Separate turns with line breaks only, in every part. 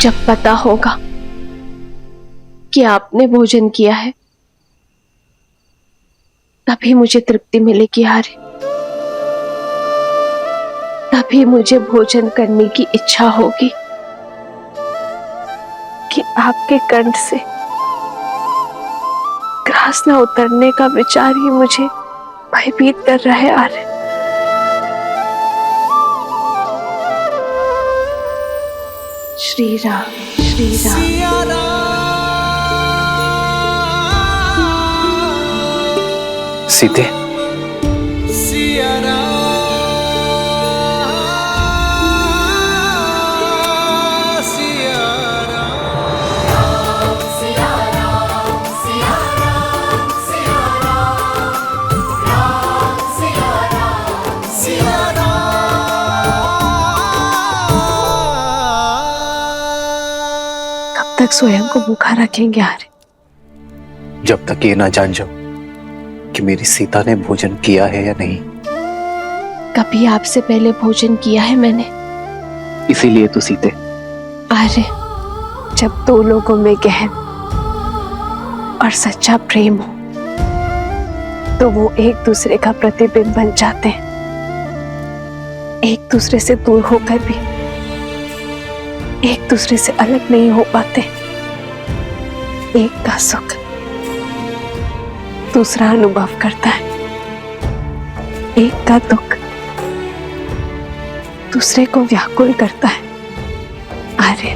जब पता होगा कि आपने भोजन किया है तभी मुझे तृप्ति मिलेगी आर्य। तभी मुझे भोजन करने की इच्छा होगी कि आपके कंठ से ग्रास न उतरने का विचार ही मुझे भयभीत कर रहा है आर्य। श्री राम श्री राम।
सीते,
कब तक स्वयं को भूखा रखेंगे आर्य?
जब तक ये ना जान जाओ कि मेरी सीता ने भोजन किया है या नहीं।
कभी आपसे पहले भोजन किया है मैंने?
इसीलिए तो सीते।
आर्य, जब दो लोगों में गहन और सच्चा प्रेम हो तो वो एक दूसरे का प्रतिबिंब बन जाते हैं। एक दूसरे से दूर होकर भी एक दूसरे से अलग नहीं हो पाते। एक का सुख दूसरा अनुभव करता है, एक का दुख दूसरे को व्याकुल करता है। आर्य,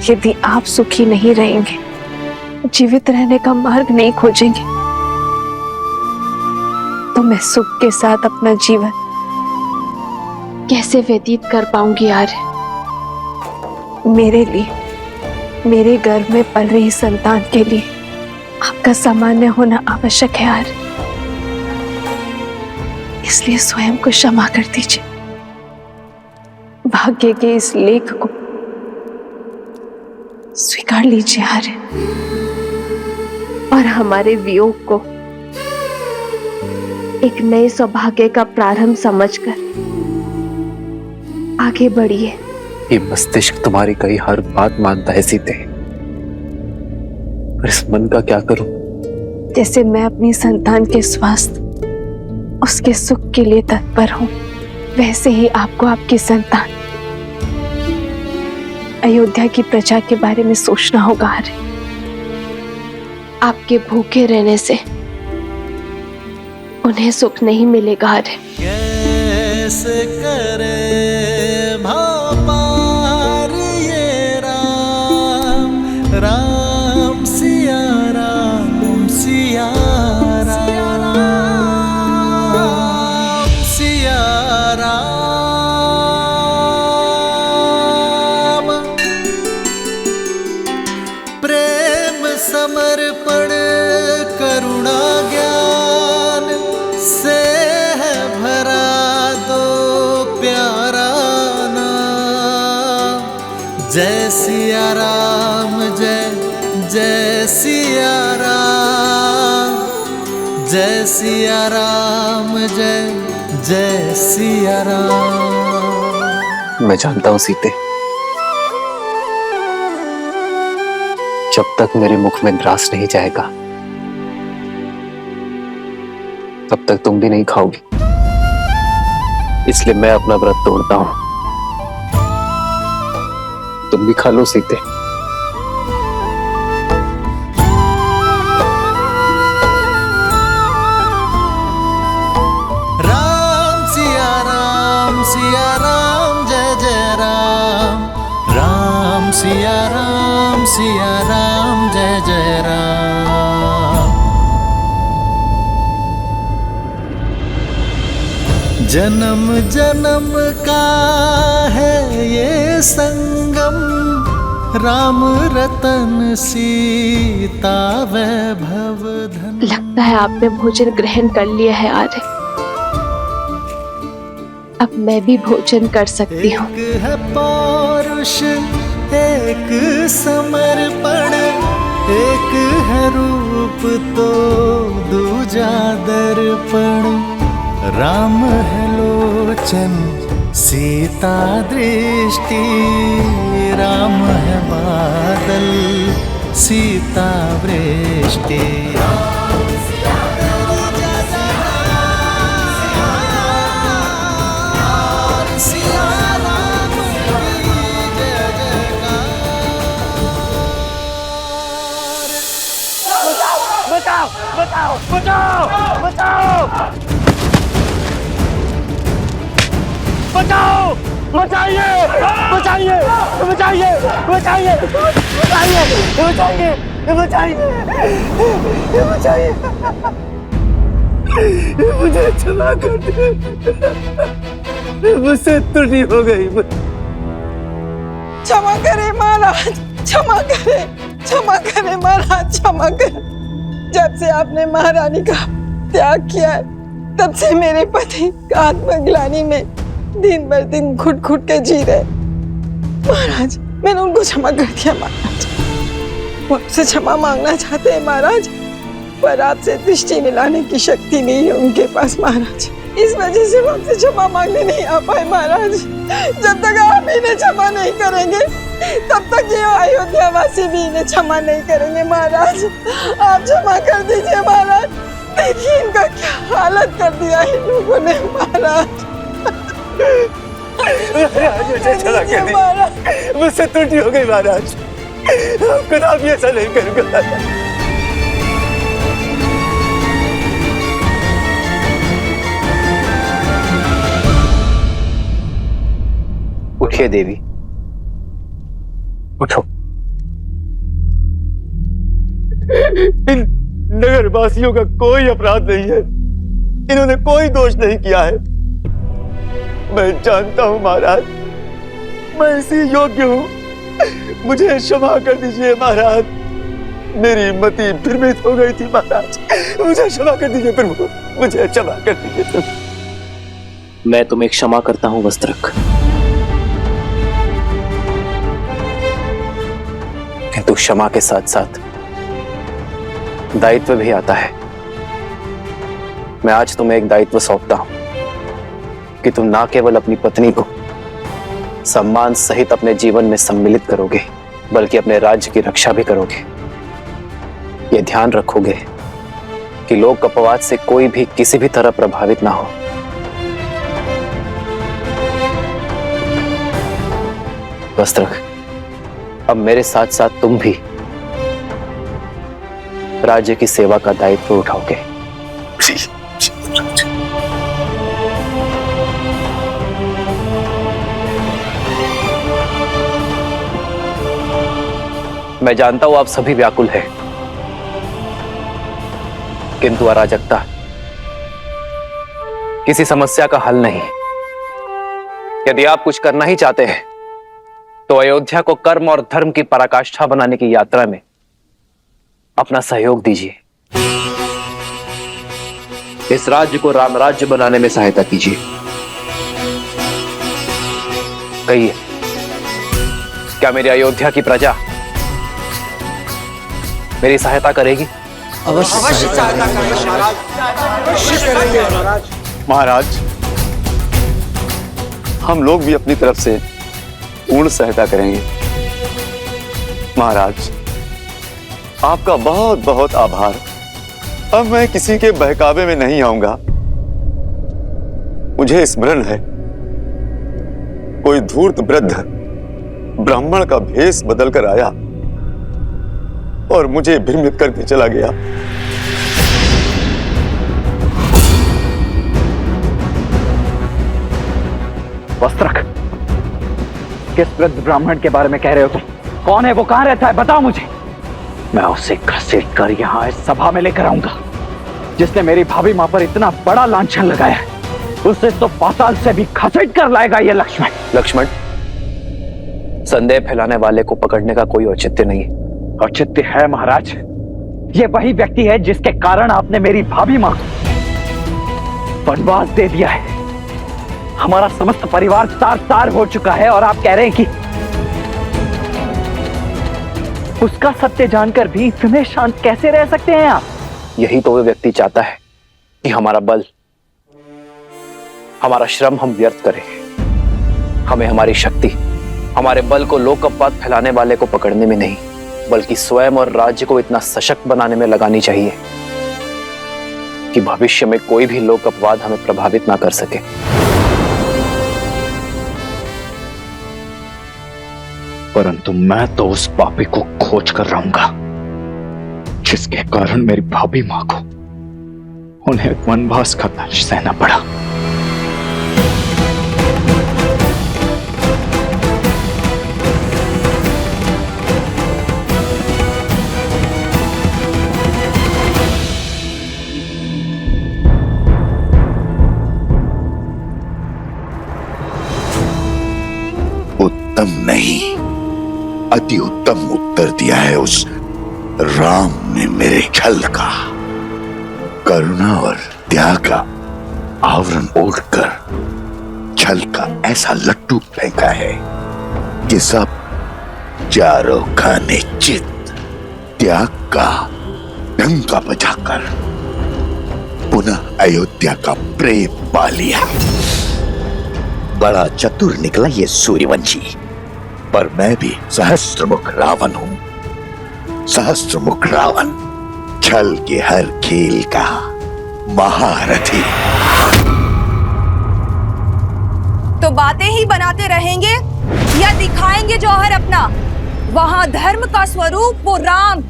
यदि आप सुखी नहीं रहेंगे, जीवित रहने का मार्ग नहीं खोजेंगे, तो मैं सुख के साथ अपना जीवन कैसे व्यतीत कर पाऊंगी आर्य? मेरे लिए, मेरे गर्भ में पल रही संतान के लिए आपका सामान्य होना आवश्यक है आर्य। इसलिए स्वयं को क्षमा कर दीजिए। भाग्य के इस लेख को स्वीकार लीजिए आर्य, और हमारे वियोग को एक नए सौभाग्य का प्रारंभ समझकर आगे बढ़िए।
ये मस्तिष्क तुम्हारी कही हर बात मानता है सीते, पर इस मन का क्या करूं?
जैसे मैं अपनी संतान के स्वास्थ्य, उसके सुख के लिए तत्पर हूं, वैसे ही आपको आपकी संतान अयोध्या की प्रजा के बारे में सोचना होगा आर्य। आपके भूखे रहने से उन्हें सुख नहीं मिलेगा आर्य।
कैसे करे भापार ये राम, राम सिया राम, सिया राम, सिया राम। प्रेम समर्पण करुणा ज्ञान से है भरा दो प्यारा नाम। जय सिया राम, जय जय सिया राम, जय सिया राम, जय जय सिया राम।
मैं जानता हूं सीते, जब तक मेरे मुख में ग्रास नहीं जाएगा तब तक तुम भी नहीं खाओगी। इसलिए मैं अपना व्रत तोड़ता हूं। तुम भी खा लो सीते।
राम सिया राम, जय जय राम, राम सिया राम, जय जय राम। जन्म जन्म का है ये संगम, राम रतन सीता वैभव धन।
लगता है आपने भोजन ग्रहण कर लिया है आर्य। अब मैं भी भोजन कर सकती हूँ।
एक है पौरुष, एक समर्पण, एक है रूप तो दूजा दर्पण। राम है लोचन सीता दृष्टि राम है बादल, सीता वृष्टि।
बचाओ बचाओ बचाओ बचाओ बचाओ, बचाइए बचाइए बचाइए बचाइए बचाइए बचाइए बचाइए बचाइए, मुझे क्षमा कर दे, मुझसे त्रुटि हो गई।
क्षमा करे महाराज, क्षमा करे महाराज, क्षमा करे। जब से आपने महारानी का त्याग किया है, तब से मेरे पति आत्मग्लानि में दिन भर दिन घुट घुट के जी रहे। महाराज, मैंने उनको क्षमा कर दिया महाराज, वो आपसे क्षमा मांगना चाहते हैं महाराज, पर आपसे दृष्टि मिलाने की शक्ति नहीं है उनके पास महाराज, इस वजह से वो आपसे क्षमा मांगने नहीं आ पाए महाराज। जब तक आप इन्हें क्षमा नहीं करेंगे, तब तक ये अयोध्या वासी भी इन्हें क्षमा नहीं करेंगे महाराज। आप क्षमा कर दीजिए महाराज, देखिए इनका क्या हालत कर दिया इन लोगों ने महाराज।
मुझे क्षमा कर दीजिए, मुझसे त्रुटि हो गई महाराज, कदा भी ऐसा नहीं करूंगा।
उठिए देवी, उठो।
इन नगर वासियों का कोई अपराध नहीं है, इन्होंने कोई दोष नहीं किया है। मैं जानता हूं महाराज, मैं इसी योग्य हूं, मुझे क्षमा कर दीजिए महाराज, मेरी मति भ्रमित हो गई थी महाराज, मुझे क्षमा कर दीजिए प्रभु, मुझे क्षमा कर दीजिए।
मैं तुम्हें क्षमा करता हूं वस्त्रक, किंतु क्षमा के साथ साथ दायित्व भी आता है। मैं आज तुम्हें एक दायित्व सौंपता हूं कि तुम ना केवल अपनी पत्नी को सम्मान सहित अपने जीवन में सम्मिलित करोगे, बल्कि अपने राज्य की रक्षा भी करोगे। यह ध्यान रखोगे कि लोक अपवाद से कोई भी किसी भी तरह प्रभावित ना हो। वस्त्रक, अब मेरे साथ साथ तुम भी राज्य की सेवा का दायित्व उठाओगे। मैं जानता हूं आप सभी व्याकुल हैं, किंतु अराजकता किसी समस्या का हल नहीं। यदि आप कुछ करना ही चाहते हैं तो अयोध्या को कर्म और धर्म की पराकाष्ठा बनाने की यात्रा में अपना सहयोग दीजिए। इस राज्य को राम राज्य बनाने में सहायता कीजिए। कहिए, क्या मेरी अयोध्या की प्रजा मेरी सहायता करेगी?
अवश्य सहायता करेंगे महाराज।
महाराज, हम लोग भी अपनी तरफ से पूर्ण सहायता करेंगे। महाराज, आपका बहुत बहुत आभार। अब मैं किसी के बहकावे में नहीं आऊंगा। मुझे स्मरण है, कोई धूर्त वृद्ध ब्राह्मण का भेष बदलकर आया और मुझे भ्रमित करके चला गया।
वस्त्रक, किस वृद्ध ब्राह्मण के बारे में कह रहे हो तुम? कौन है वो, कहां रहता है, बताओ मुझे। मैं उसे घसीट कर यहाँ इस सभा में लेकर आऊंगा। जिसने मेरी भाभी मां पर इतना बड़ा लांछन लगाया है, उसे तो पाताल से भी घसीट कर लाएगा ये लक्ष्मण।
लक्ष्मण, संदेह फैलाने वाले को पकड़ने का कोई औचित्य नहीं है।
औचित्य है महाराज। ये वही व्यक्ति है जिसके कारण आपने मेरी भाभी मां को वनवास दे दिया है। हमारा समस्त परिवार तार तार हो चुका है और आप कह रहे हैं कि उसका सत्य जानकर भी इतने शांत कैसे रह सकते हैं आप?
यही तो वो व्यक्ति चाहता है कि हमारा बल, हमारा श्रम हम व्यर्थ करें। हमें हमारी शक्ति, हमारे बल को लोकअपवाद फैलाने वाले को पकड़ने में नहीं, बल्कि स्वयं और राज्य को इतना सशक्त बनाने में लगानी चाहिए कि भविष्य में कोई भी लोकअपवाद हमें प्रभावित ना कर सके।
परंतु मैं तो उस पापी को खोज कर रहूंगा जिसके कारण मेरी भाभी मां को उन्हें वनवास का दंड सहना पड़ा।
उत्तम नहीं, अति उत्तम उत्तर दिया है उस राम ने मेरे छल का। करुणा और त्याग का आवरण ओढ़कर छल का ऐसा लट्टू फेंका है कि सब चारों खाने चित त्याग का डंका बजाकर पुनः अयोध्या का प्रेम पा लिया। बड़ा चतुर निकला ये सूर्यवंशी, पर मैं भी सहस्त्रमुख रावण हूं। सहस्त्रमुख रावण, छल के हर खेल का महारथी।
तो बातें ही बनाते रहेंगे या दिखाएंगे जौहर अपना? वहां धर्म का स्वरूप वो राम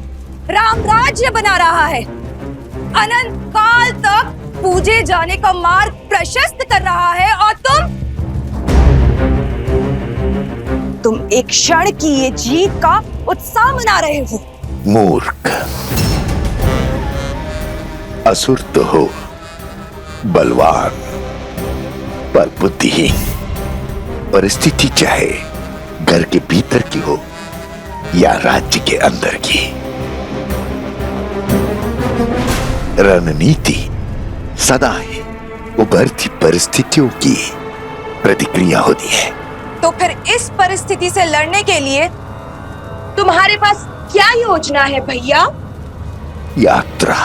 राज्य बना रहा है, अनंत काल तक पूजे जाने का मार्ग प्रशस्त कर रहा है, और तुम एक क्षण की ये जीत का उत्साह मना रहे हो।
मूर्ख, असुर तो हो, बलवान पर बुद्धिहीन। परिस्थिति चाहे घर के भीतर की हो या राज्य के अंदर की, रणनीति सदा ही उभरती परिस्थितियों की प्रतिक्रिया होती है।
तो फिर इस परिस्थिति से लड़ने के लिए तुम्हारे पास क्या योजना है भैया?
यात्रा,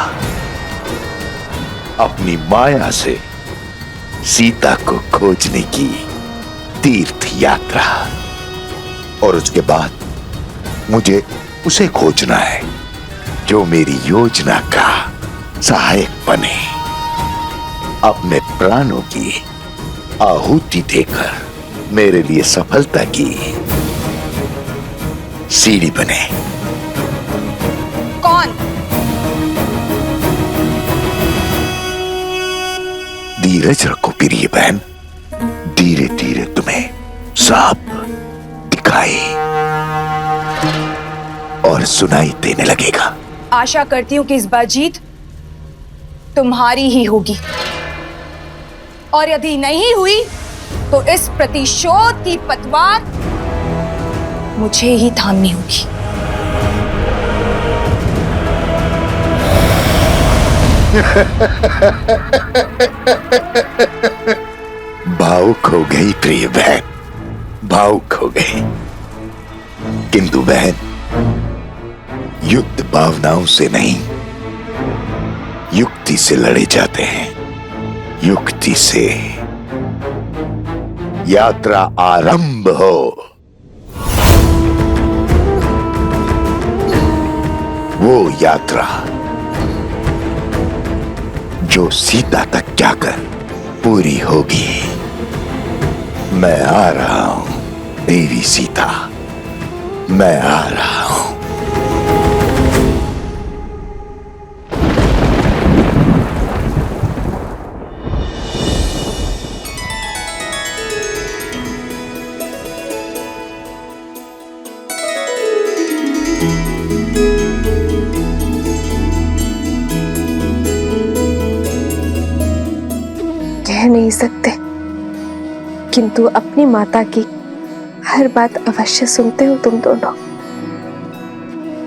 अपनी माया से सीता को खोजने की तीर्थ यात्रा, और उसके बाद मुझे उसे खोजना है जो मेरी योजना का सहायक बने, अपने प्राणों की आहुति देकर मेरे लिए सफलता की सीढ़ी बने।
कौन?
धीरज रखो प्रिय बहन, धीरे धीरे तुम्हें साफ दिखाई और सुनाई देने लगेगा।
आशा करती हूँ कि इस बार जीत तुम्हारी ही होगी, और यदि नहीं हुई तो इस प्रतिशोध की पतवार मुझे ही थामनी होगी।
भावुक हो गई प्रिय बहन, भावुक हो गई। किंतु बहन, युद्ध भावनाओं से नहीं, युक्ति से लड़े जाते हैं। युक्ति से यात्रा आरंभ हो। वो यात्रा जो सीता तक जाकर पूरी होगी। मैं आ रहा हूं देवी सीता, मैं आ रहा हूं।
कह नहीं सकते, किंतु अपनी माता की हर बात अवश्य सुनते हो तुम दोनों,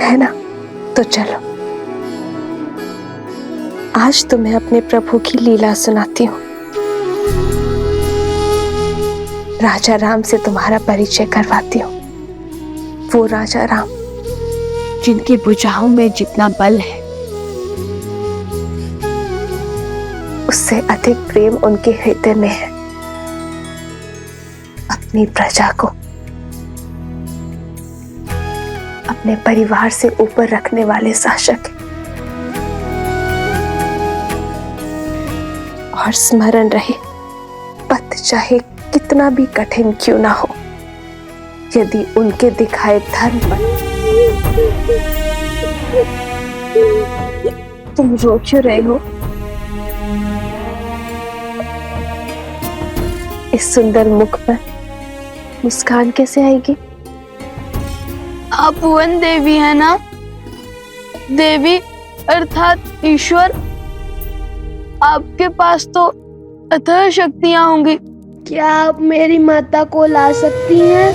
है ना? तो चलो, आज तुम्हें अपने प्रभु की लीला सुनाती हूँ। राजा राम से तुम्हारा परिचय करवाती हूँ। वो राजा राम जिनकी भुजाओं में जितना बल है, उससे अधिक प्रेम उनके हृदय में है। अब अपनी प्रजा को अपने परिवार से ऊपर रखने वाले शासक हैं। और स्मरण रहे, पथ चाहे कितना भी कठिन क्यों ना हो, यदि उनके दिखाए धर्म पर तुम रो क्यों रहे हो? इस सुंदर मुख पर मुस्कान कैसे आएगी?
आप भुवन देवी है ना? देवी अर्थात ईश्वर। आपके पास तो अथाह शक्तियां होंगी। क्या आप मेरी माता को ला सकती हैं?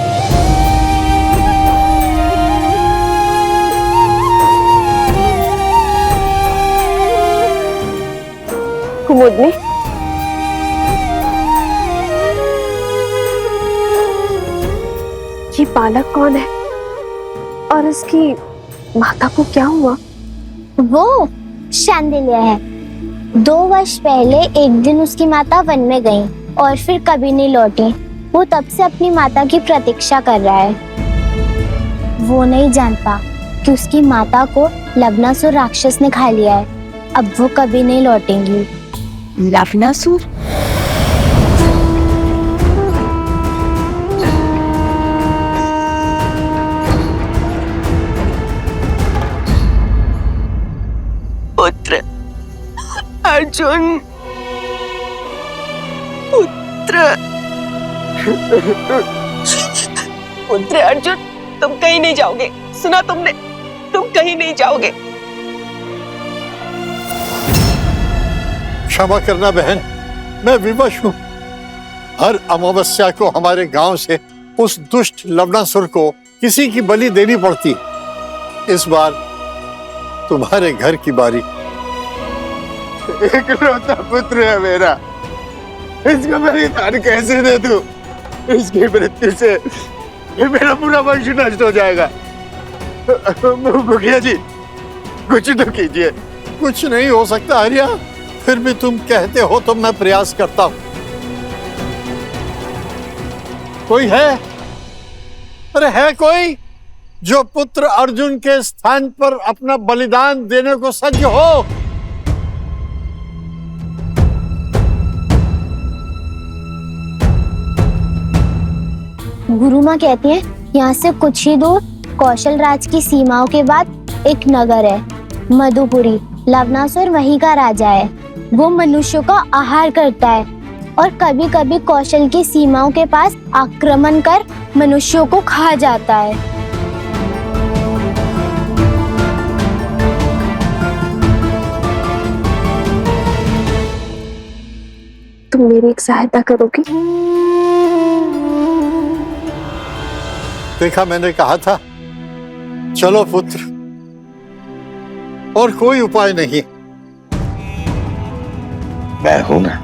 कुमुदनी, ये बालक कौन है और इसकी माता को क्या हुआ?
वो शांडिल्य है। 2 वर्ष पहले एक दिन उसकी माता वन में गई और फिर कभी नहीं लौटी। वो तब से अपनी माता की प्रतीक्षा कर रहा है। वो नहीं जानता कि उसकी माता को लवनासुर राक्षस ने खा लिया है। अब वो कभी नहीं लौटेंगी।
लवनासुर? पुत्र अर्जुन, पुत्र अर्जुन, तुम कहीं नहीं जाओगे। सुना तुमने? तुम कहीं नहीं जाओगे।
क्षमा करना बहन, मैं विवश हूँ। हर अमावस्या को हमारे गांव से उस दुष्ट लवनासुर को किसी की बलि देनी पड़ती। इस बार तुम्हारे घर की बारी।
इकलौता पुत्र है मेरा, इसका बलिदान कैसे दे दूं? इसकी मृत्यु से ये मेरा पूरा वंश नष्ट हो जाएगा। मुखिया जी, कुछ तो कीजिए।
कुछ नहीं हो सकता आर्या, फिर भी तुम कहते हो तो मैं प्रयास करता हूँ। कोई है? अरे है कोई जो पुत्र अर्जुन के स्थान पर अपना बलिदान देने को सज्ज हो?
गुरु माँ कहती है यहाँ से कुछ ही दूर कौशल राज की सीमाओं के बाद एक नगर है, मधुपुरी। लवनासुर वहीं का राजा है। वो मनुष्यों का आहार करता है और कभी कभी कौशल की सीमाओं के पास आक्रमण कर मनुष्यों को खा जाता है।
तुम मेरी एक सहायता करोगी?
देखा, मैंने कहा था। चलो पुत्र, और कोई उपाय नहीं।
मैं हूं ना।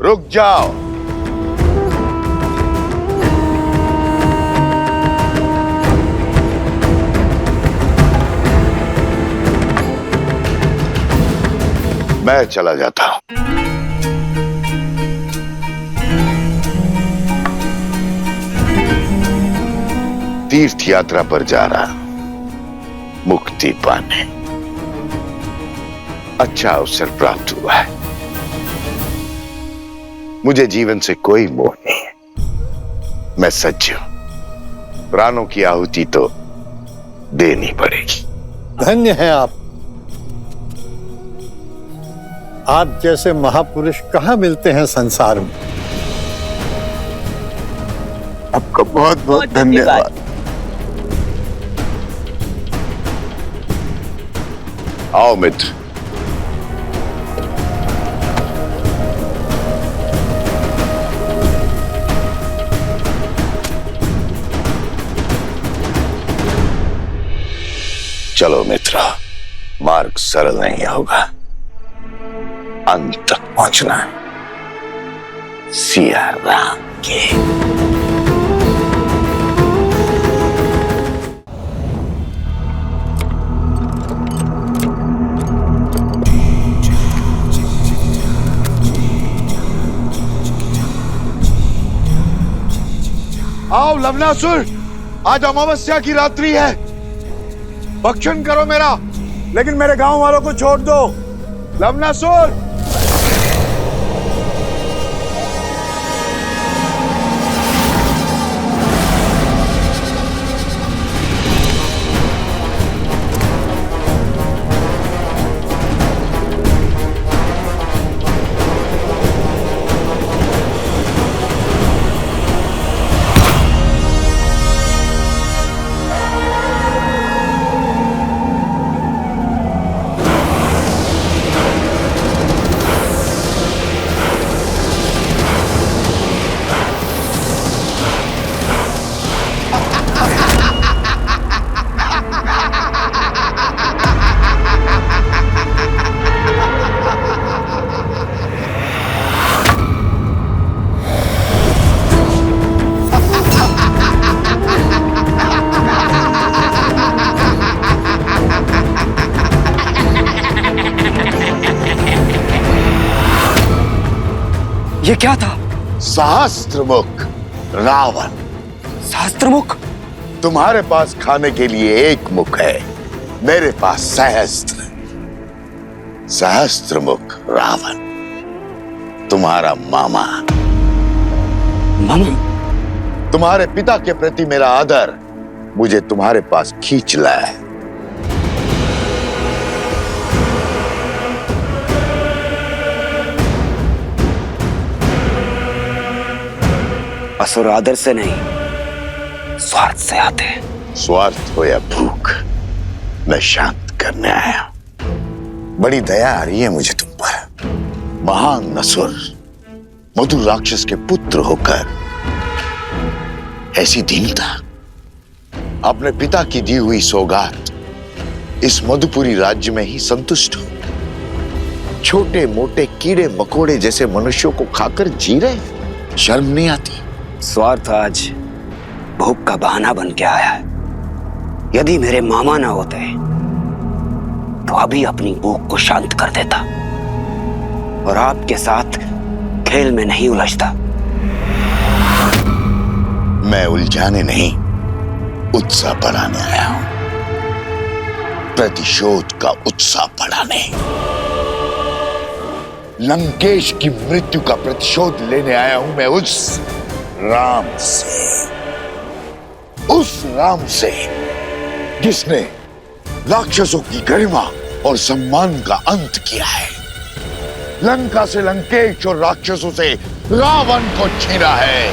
रुक जाओ। मैं चला जाता हूं। तीर्थ यात्रा पर जा रहा, मुक्ति पाने। अच्छा अवसर प्राप्त हुआ है। मुझे जीवन से कोई मोह नहीं है। मैं सच्च हूं। प्राणों की आहुति तो देनी पड़ेगी।
धन्य हैं आप। आप जैसे महापुरुष कहाँ मिलते हैं संसार में।
आपका बहुत बहुत धन्यवाद।
आओ मित्र। चलो मित्र, मार्ग सरल नहीं होगा। अंत तक पहुंचना है सिया राम के। आओ लवनासुर, आज अमावस्या की रात्रि है, भक्षण करो मेरा, लेकिन मेरे गांव वालों को छोड़ दो। लवनासुर!
ये क्या था?
सहस्त्रमुख रावण।
सहस्त्रमुख?
तुम्हारे पास खाने के लिए एक मुख है, मेरे पास सहस्त्र। सहस्त्रमुख रावण तुम्हारा मामा।
मामा?
तुम्हारे पिता के प्रति मेरा आदर मुझे तुम्हारे पास खींच लाया है।
असुर आदर से नहीं, स्वार्थ से आते हैं।
स्वार्थ हो या भूख, मैं शांत करने आया। बड़ी दया आ रही है मुझे तुम पर। महान असुर, मधुर राक्षस के पुत्र होकर ऐसी दीनता। अपने पिता की दी हुई सौगात इस मधुपुरी राज्य में ही संतुष्ट हो। छोटे मोटे कीड़े मकोड़े जैसे मनुष्यों को खाकर जी रहे, शर्म नहीं आती?
स्वार्थ आज भूख का बहाना बन के आया है। यदि मेरे मामा ना होते तो अभी अपनी भूख को शांत कर देता और आपके साथ खेल में नहीं उलझता।
मैं उलझाने नहीं, उत्साह बढ़ाने आया हूं। प्रतिशोध का उत्साह बढ़ाने। लंकेश की मृत्यु का प्रतिशोध लेने आया हूं मैं उस राम से, उस राम से जिसने राक्षसों की गरिमा और सम्मान का अंत किया है, लंका से लंकेश और राक्षसों से रावण को छीना है।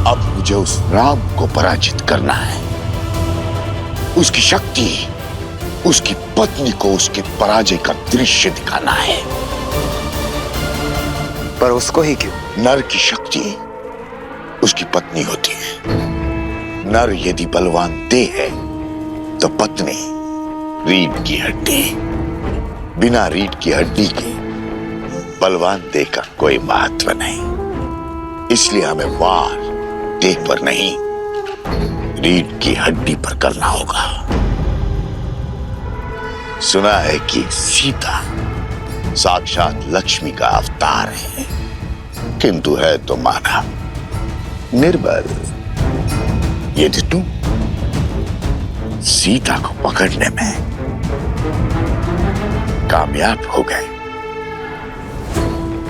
अब मुझे उस राम को पराजित करना है। उसकी शक्ति, उसकी पत्नी को उसकी पराजय का दृश्य दिखाना है।
पर उसको ही क्यों?
नर की शक्ति उसकी पत्नी होती है। नर यदि बलवान देह है तो पत्नी रीढ़ की हड्डी। बिना रीढ़ की हड्डी के बलवान देह का कोई महत्व नहीं। इसलिए हमें वार देह पर नहीं, रीढ़ की हड्डी पर करना होगा। सुना है कि सीता साक्षात लक्ष्मी का अवतार है, किंतु है तो मानव, निर्बल। यदि तुम सीता को पकड़ने में कामयाब हो गए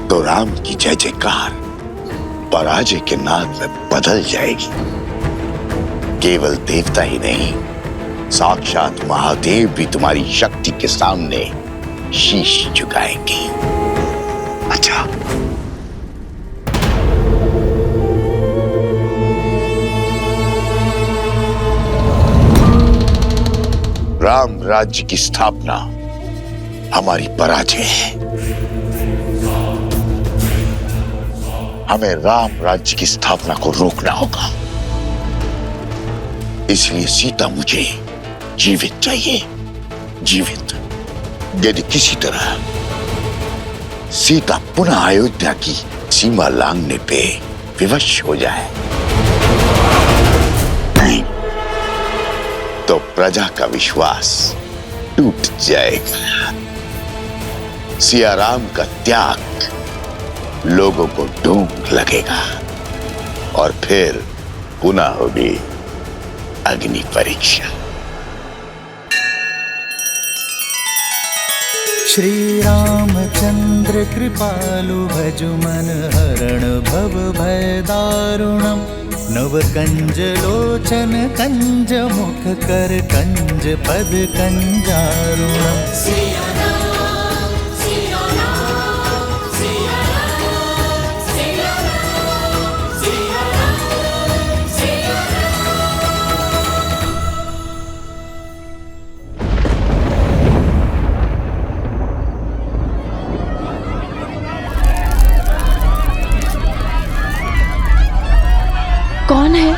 तो राम की जय जयकार पराजय के नाद में बदल जाएगी। केवल देवता ही नहीं, साक्षात महादेव भी तुम्हारी शक्ति के सामने शीश झुकाएंगे। अच्छा, राम राज्य की स्थापना हमारी पराजय है। हमें राम राज्य की स्थापना को रोकना होगा। इसलिए सीता मुझे जीवित चाहिए, जीवित। यदि किसी तरह सीता पुनः अयोध्या की सीमा लांघने पे विवश हो जाए नहीं तो प्रजा का विश्वास टूट जाएगा। सिया राम का त्याग लोगों को ढोंग लगेगा। और फिर पुनः होगी अग्नि परीक्षा।
श्री रामचंद्र कृपालु भजु मन हरण भव भय दारुणम। नव कंज लोचन कंज मुख कर कंज पद कंजारुणम।
कौन है?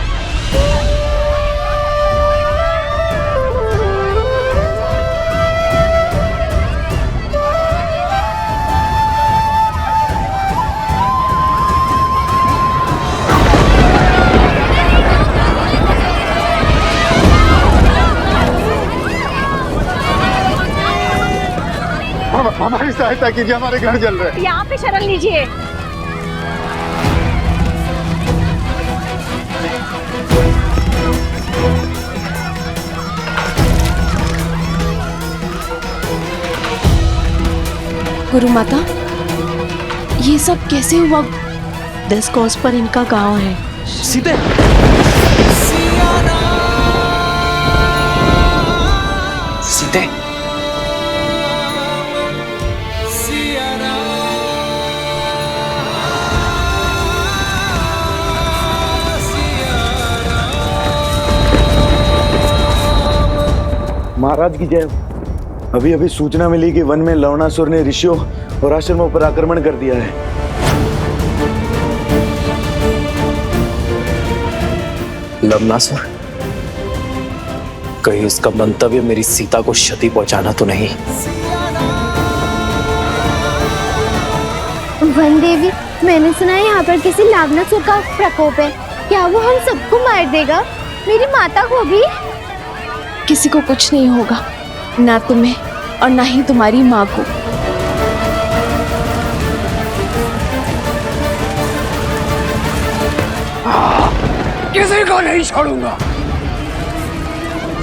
हमारी सहायता कीजिए, हमारे घर जल रहे हैं।
यहाँ पे शरण लीजिए। गुरु माता, ये सब कैसे हुआ? 10 कोस पर इनका गांव है।
सीते सीते
महाराज की जय। अभी अभी सूचना मिली कि वन में लवणासुर ने ऋषियों और आश्रमों पर आक्रमण कर दिया है।
लवणासुर? कहीं उसका मंतव्य मेरी सीता को क्षति पहुंचाना तो नहीं?
वन देवी, मैंने सुना है यहाँ पर किसी लवणासुर का प्रकोप है। क्या वो हम सबको मार देगा? मेरी माता को भी?
किसी को कुछ नहीं होगा, ना तुम्हें और ना ही तुम्हारी माँ को।
किसी को नहीं छोड़ूंगा,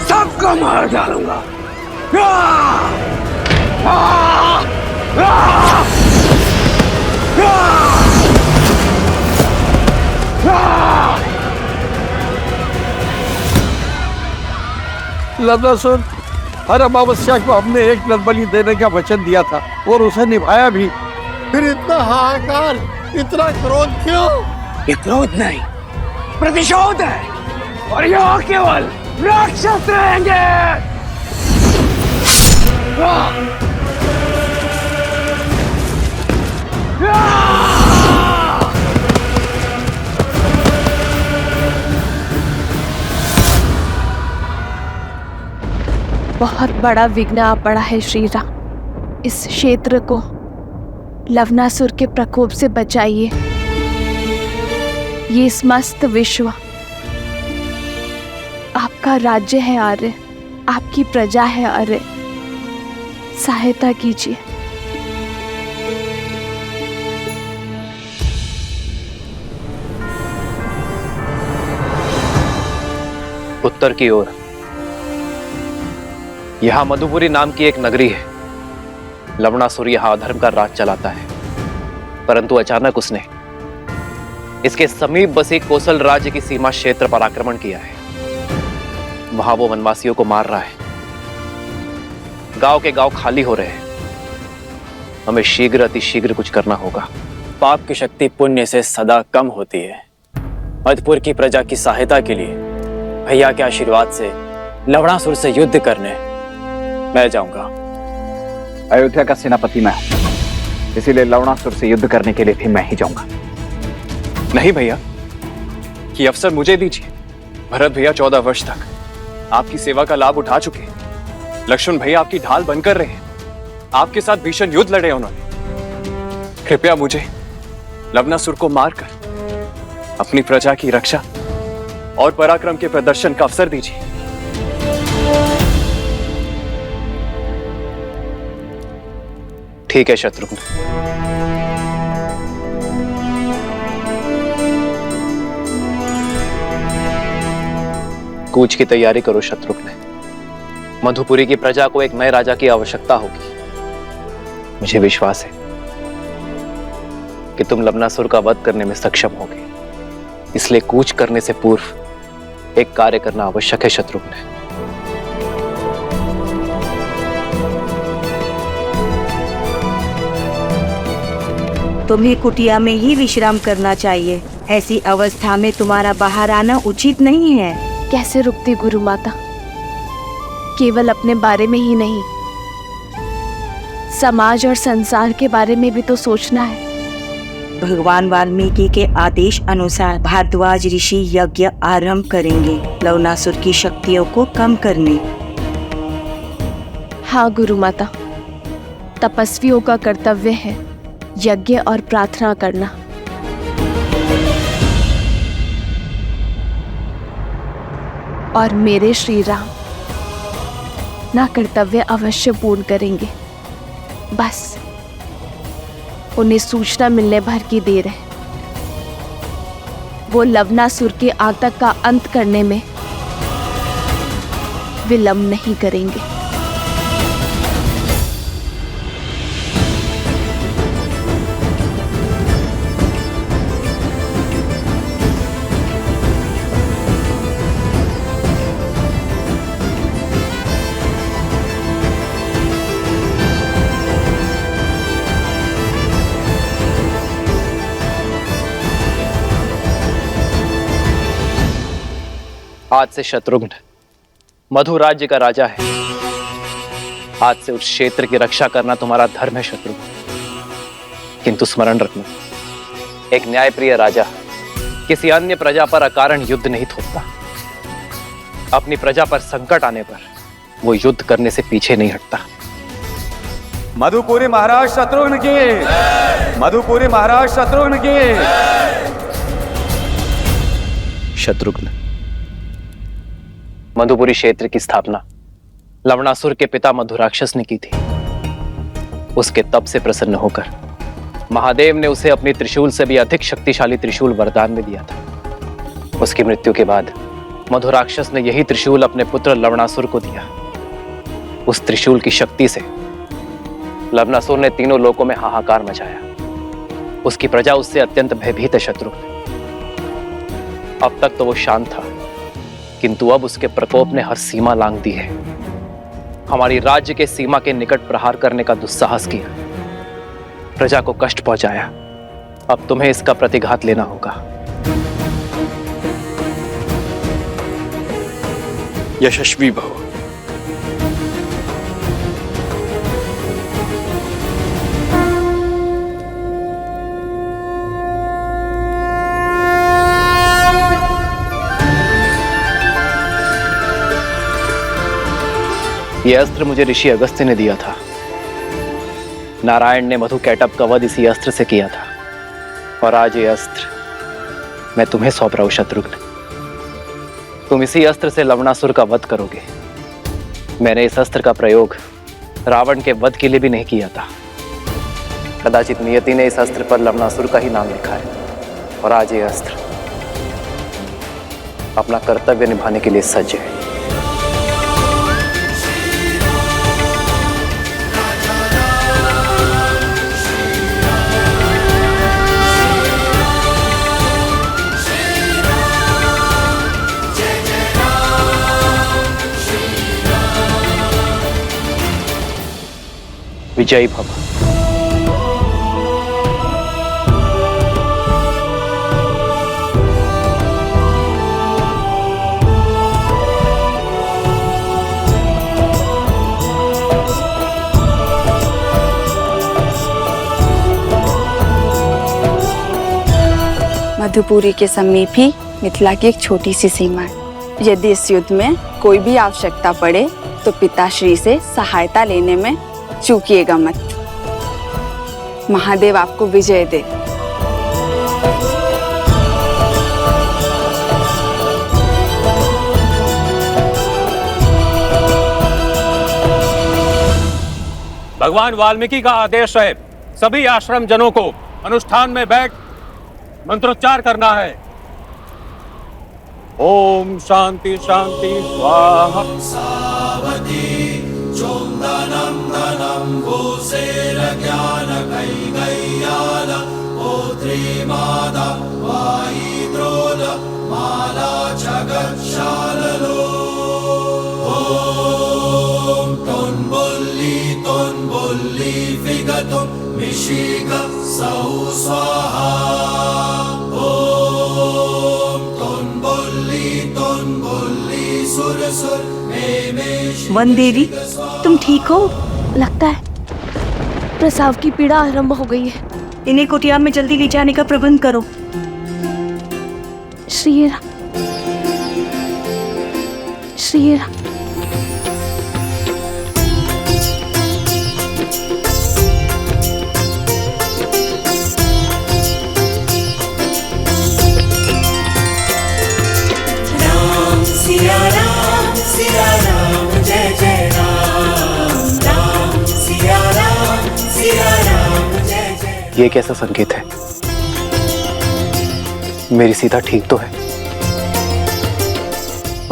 सबको मार डालूंगा।
लवणासुर, हर अमावस्या को हमने एक नर बलि देने का वचन दिया था और उसे निभाया भी। फिर इतना हाहाकार, इतना क्रोध क्यों?
ये क्रोध नहीं, प्रतिशोध है। और यहाँ केवल राक्षस रहेंगे।
बहुत बड़ा विघ्न आ पड़ा है श्री राम। इस क्षेत्र को लवणासुर के प्रकोप से बचाइए। ये समस्त विश्व आपका राज्य है आर्य, आपकी प्रजा है आर्य। सहायता कीजिए।
उत्तर की ओर यहां मधुपुरी नाम की एक नगरी है। लवणासुर यहां अधर्म का राज चलाता है, परंतु अचानक उसने इसके समीप बसे कोसल राज्य की सीमा क्षेत्र पर आक्रमण किया है। वहां वो वनवासियों को मार रहा है। गांव के गांव खाली हो रहे हैं। हमें शीघ्र अतिशीघ्र कुछ करना होगा।
पाप की शक्ति पुण्य से सदा कम होती है। मधुपुर की प्रजा की सहायता के लिए भैया के आशीर्वाद से लवणासुर से युद्ध करने मैं जाऊंगा।
अयोध्या का सेनापति मैं हूं, इसीलिए लवणासुर से युद्ध करने के लिए भी मैं ही जाऊंगा।
नहीं भैया, ये अवसर मुझे दीजिए। भरत भैया 14 वर्ष तक आपकी सेवा का लाभ उठा चुके हैं। लक्ष्मण भैया आपकी ढाल बनकर रहे हैं। आपके साथ भीषण युद्ध लड़े उन्होंने। कृपया मुझे लवणासुर को मारकर अपनी प्रजा की रक्षा और पराक्रम के प्रदर्शन का अवसर दीजिए।
ठीक है शत्रुघ्न, कूच की तैयारी करो शत्रुघ्न। मधुपुरी की प्रजा को एक नए राजा की आवश्यकता होगी। मुझे विश्वास है कि तुम लवणासुर का वध करने में सक्षम होगे, इसलिए कूच करने से पूर्व एक कार्य करना आवश्यक है शत्रुघ्न।
तुम्हें कुटिया में ही विश्राम करना चाहिए। ऐसी अवस्था में तुम्हारा बाहर आना उचित नहीं है।
कैसे रुकती गुरु माता, केवल अपने बारे में ही नहीं, समाज और संसार के बारे में भी तो सोचना है।
भगवान वाल्मीकि के आदेश अनुसार भारद्वाज ऋषि यज्ञ आरंभ करेंगे लवणासुर की शक्तियों को कम करने।
हाँ गुरु माता, तपस्वियों का कर्तव्य है यज्ञ और प्रार्थना करना। और मेरे श्री राम ना कर्तव्य अवश्य पूर्ण करेंगे। बस उन्हें सूचना मिलने भर की देर है। वो लवणासुर के आतंक का अंत करने में विलंब नहीं करेंगे।
आज से शत्रुघ्न मधु राज्य का राजा है। आज से उस क्षेत्र की रक्षा करना तुम्हारा धर्म है शत्रुघ्न। किंतु स्मरण रखना, एक न्यायप्रिय राजा किसी अन्य प्रजा पर अकारण युद्ध नहीं थोपता। अपनी प्रजा पर संकट आने पर वो युद्ध करने से पीछे नहीं हटता।
मधुपुरी महाराज शत्रुघ्न की, मधुपुरी महाराज शत्रुघ्न की।
शत्रुघ्न, मधुपुरी क्षेत्र की स्थापना लवणासुर के पिता मधुराक्षस ने की थी। उसके तप से प्रसन्न होकर महादेव ने उसे अपनी त्रिशूल से भी अधिक शक्तिशाली त्रिशूल वरदान में दिया था। उसकी मृत्यु के बाद मधुराक्षस ने यही त्रिशूल अपने पुत्र लवणासुर को दिया। उस त्रिशूल की शक्ति से लवणासुर ने तीनों लोकों में हाहाकार मचाया। उसकी प्रजा उससे अत्यंत भयभीत है शत्रुघ्न। अब तक तो वो शांत था, किंतु अब उसके प्रकोप ने हर सीमा लांघ दी है। हमारी राज्य के सीमा के निकट प्रहार करने का दुस्साहस किया, प्रजा को कष्ट पहुंचाया। अब तुम्हें इसका प्रतिघात लेना होगा।
यशस्वी भव।
यह अस्त्र मुझे ऋषि अगस्त्य ने दिया था। नारायण ने मधु कैटभ का वध इसी अस्त्र से किया था, और आज ये अस्त्र मैं तुम्हें सौंप रहा हूं शत्रुघ्न। तुम इसी अस्त्र से लवणासुर का वध करोगे। मैंने इस अस्त्र का प्रयोग रावण के वध के लिए भी नहीं किया था। कदाचित नियति ने इस अस्त्र पर लवणासुर का ही नाम लिखा है, और आज ये अस्त्र अपना कर्तव्य निभाने के लिए सज्ज है। विजयी भव।
मधुपुरी के समीप ही मिथिला की एक छोटी सी सीमा है। यदि इस युद्ध में कोई भी आवश्यकता पड़े तो पिताश्री से सहायता लेने में चूकिएगा मत। महादेव आपको विजय दे।
भगवान वाल्मीकि का आदेश है, सभी आश्रम जनों को अनुष्ठान में बैठ मंत्रोच्चार करना है। ओम शांति शांति स्वाहा।
वन देवी, तुम ठीक हो?
लगता है प्रसव की पीड़ा आरंभ हो गई है।
इन्हें कुटिया में जल्दी ले जाने का प्रबंध करो।
श्री राम, श्री राम।
सिया राम जय जय राम, राम सिया राम जय जय।
ये कैसा संकेत है? मेरी सीता ठीक तो है?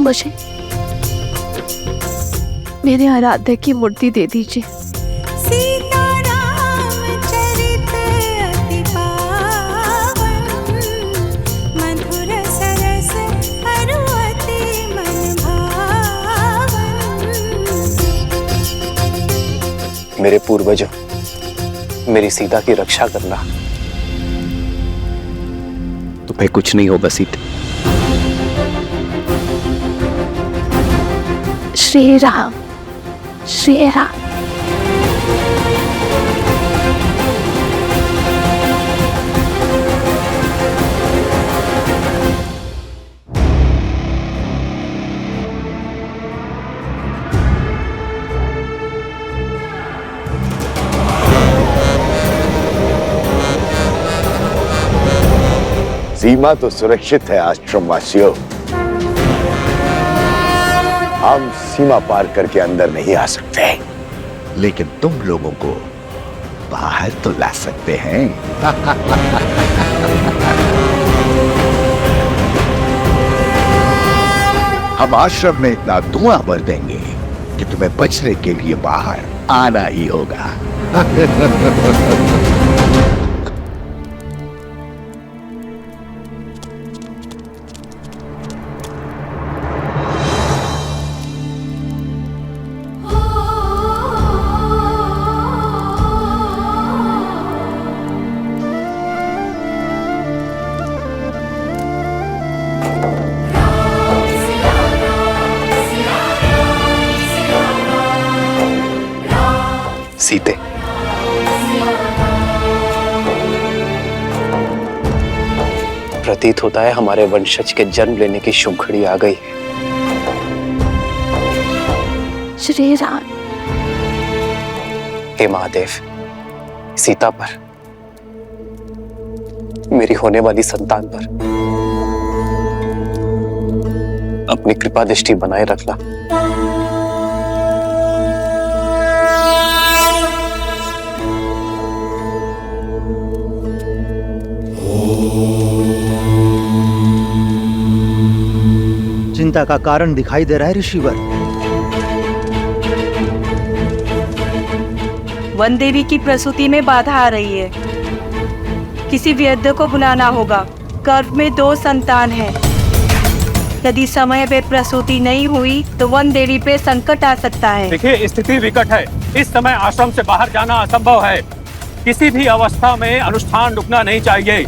मुझे मेरे आराध्य की मूर्ति दे दीजिए।
मेरे पूर्वजों, मेरी सीता की रक्षा करना। तुम्हें कुछ नहीं होगा सीता।
श्री राम, श्री राम।
सीमा तो सुरक्षित है आश्रमवासियों। हम सीमा पार करके अंदर नहीं आ सकते, लेकिन तुम लोगों को बाहर तो ला सकते हैं। हम आश्रम में इतना धुआं भर देंगे कि तुम्हें बचने के लिए बाहर आना ही होगा।
सीते, प्रतीत होता है हमारे वंशज के जन्म लेने की शुभ घड़ी आ गई है।
श्री राम।
हे महादेव, सीता पर, मेरी होने वाली संतान पर अपनी कृपा दृष्टि बनाए रखना।
चिंता का कारण दिखाई दे रहा है ऋषिवर।
वन देवी की प्रसूति में बाधा आ रही है। किसी वैद्य को बुलाना होगा। गर्भ में 2 संतान हैं। यदि समय पे प्रसूति नहीं हुई तो वन देवी पे संकट आ सकता है।
देखिए, स्थिति विकट है। इस समय आश्रम से बाहर जाना असंभव है। किसी भी अवस्था में अनुष्ठान रुकना नहीं चाहिए।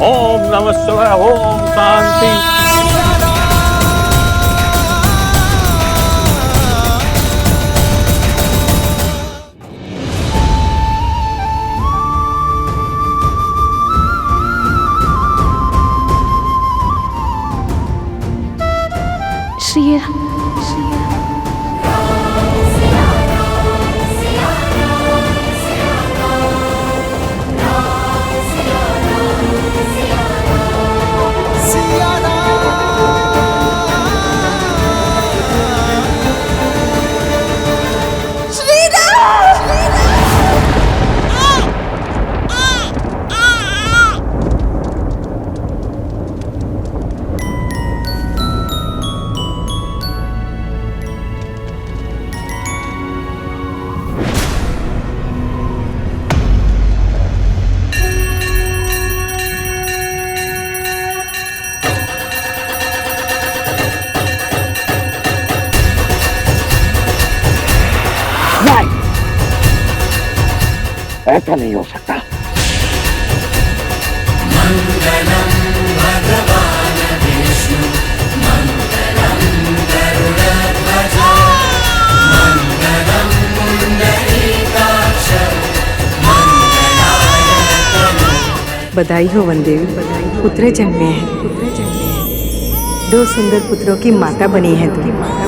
ओम नमः शिवाय, ओम शांति।
श्री राम, श्री राम।
ऐसा नहीं हो सकता।
मंगलम भगवान विष्णु मंगलम गरुड़ध्वज मंगलम पुंडरीकाक्ष
बधाई हो वनदेवी, पुत्र जन्मे हैं। 2 सुंदर पुत्रों की माता बनी है तुम।